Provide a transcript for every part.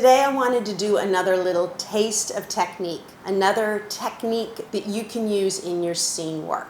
Today I wanted to do another little taste of technique, another technique that you can use in your scene work.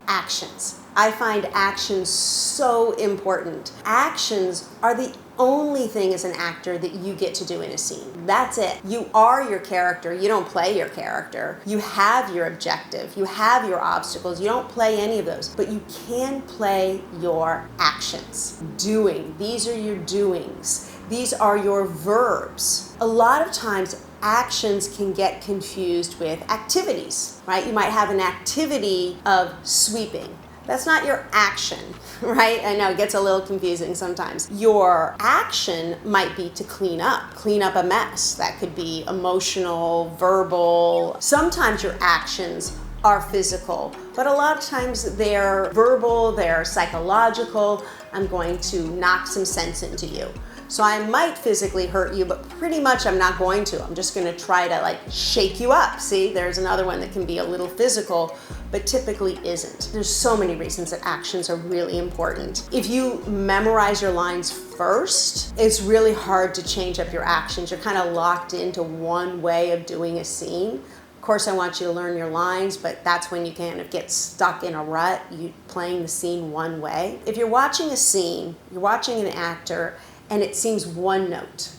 Actions. I find actions so important. Actions are the only thing as an actor that you get to do in a scene. That's it. You are your character. You don't play your character. You have your objective. You have your obstacles. You don't play any of those, but you can play your actions. Doing. These are your doings. These are your verbs. A lot of times actions can get confused with activities, right? You might have an activity of sweeping. That's not your action, right? I know it gets a little confusing sometimes. Your action might be to clean up a mess. That could be emotional, verbal. Sometimes your actions are physical, but a lot of times they're verbal, they're psychological. I'm going to knock some sense into you. So I might physically hurt you, but pretty much I'm not going to. I'm just going to try to shake you up. See, there's another one that can be a little physical, but typically isn't. There's so many reasons that actions are really important. If you memorize your lines first, it's really hard to change up your actions. You're kind of locked into one way of doing a scene. Of course, I want you to learn your lines, but that's when you kind of get stuck in a rut, you playing the scene one way. If you're watching a scene, you're watching an actor, and it seems one note.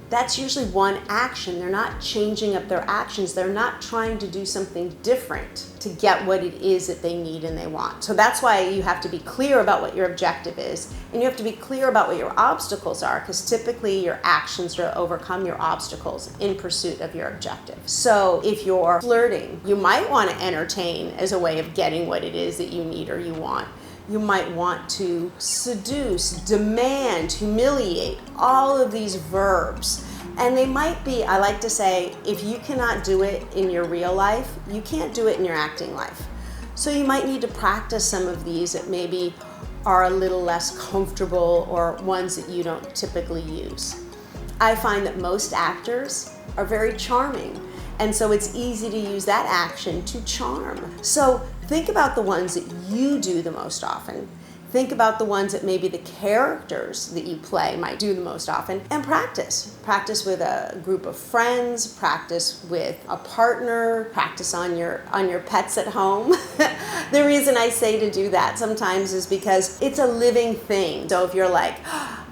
That's usually one action. They're not changing up their actions. They're not trying to do something different to get what it is that they need and they want. So that's why you have to be clear about what your objective is, and you have to be clear about what your obstacles are, because typically your actions are to overcome your obstacles in pursuit of your objective. So if you're flirting, you might want to entertain as a way of getting what it is that you need or you want. You might want to seduce, demand, humiliate, all of these verbs. And they might be, I like to say, if you cannot do it in your real life, you can't do it in your acting life. So you might need to practice some of these that maybe are a little less comfortable or ones that you don't typically use. I find that most actors are very charming. And so it's easy to use that action to charm. So think about the ones that you do the most often. Think about the ones that maybe the characters that you play might do the most often, and practice. Practice with a group of friends, practice with a partner, practice on your pets at home. The reason I say to do that sometimes is because it's a living thing. So if you're like,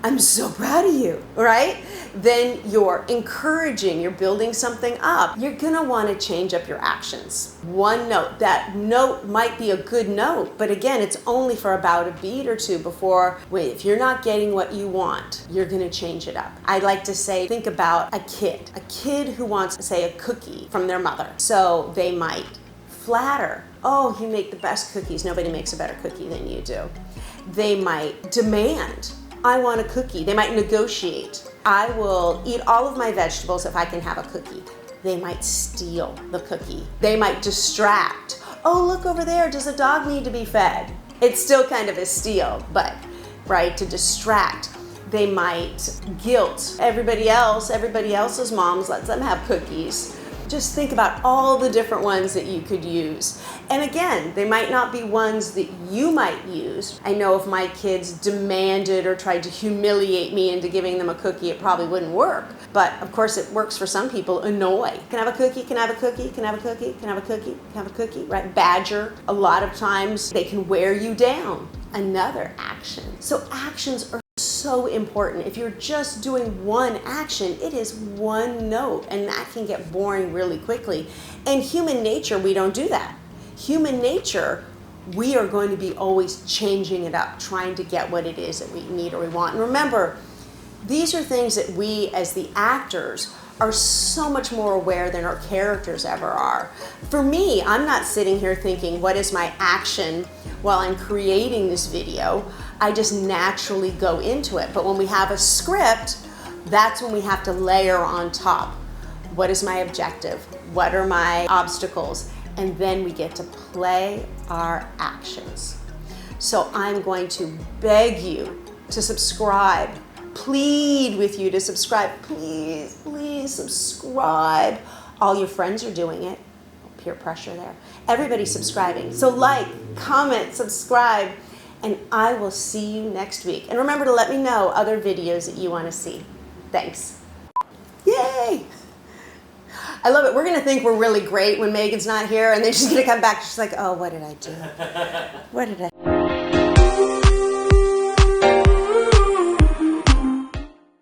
I'm so proud of you, right? Then you're encouraging, you're building something up. You're gonna wanna change up your actions. One note, that note might be a good note, but again, it's only for about a beat or two before, if you're not getting what you want, you're gonna change it up. I like to say, think about a kid who wants, say, a cookie from their mother. So they might flatter, oh, you make the best cookies, nobody makes a better cookie than you do. They might demand, I want a cookie. They might negotiate. I will eat all of my vegetables if I can have a cookie. They might steal the cookie. They might distract. Oh, look over there, does a dog need to be fed? It's still kind of a steal, but, right, to distract. They might guilt everybody else's moms lets them have cookies. Just think about all the different ones that you could use. And again, they might not be ones that you might use. I know if my kids demanded or tried to humiliate me into giving them a cookie, it probably wouldn't work. But of course it works for some people. Annoy. Can I have a cookie? Can I have a cookie? Can I have a cookie? Can I have a cookie? Can I have a cookie? Right? Badger. A lot of times they can wear you down. Another action. So actions are so important. If you're just doing one action, it is one note, and that can get boring really quickly. And human nature, we don't do that. Human nature, we are going to be always changing it up, trying to get what it is that we need or we want. And remember, these are things that we as the actors are so much more aware than our characters ever are. For me, I'm not sitting here thinking, what is my action while I'm creating this video? I just naturally go into it. But when we have a script, that's when we have to layer on top. What is my objective? What are my obstacles? And then we get to play our actions. So I'm going to beg you to subscribe, plead with you to subscribe. Please, please subscribe. All your friends are doing it. peer pressure there. Everybody's subscribing. So like, comment, subscribe, and I will see you next week. And remember to let me know other videos that you want to see. Thanks. Yay! I love it. We're going to think we're really great when Megan's not here, and then she's going to come back. She's like, oh, what did I do? What did I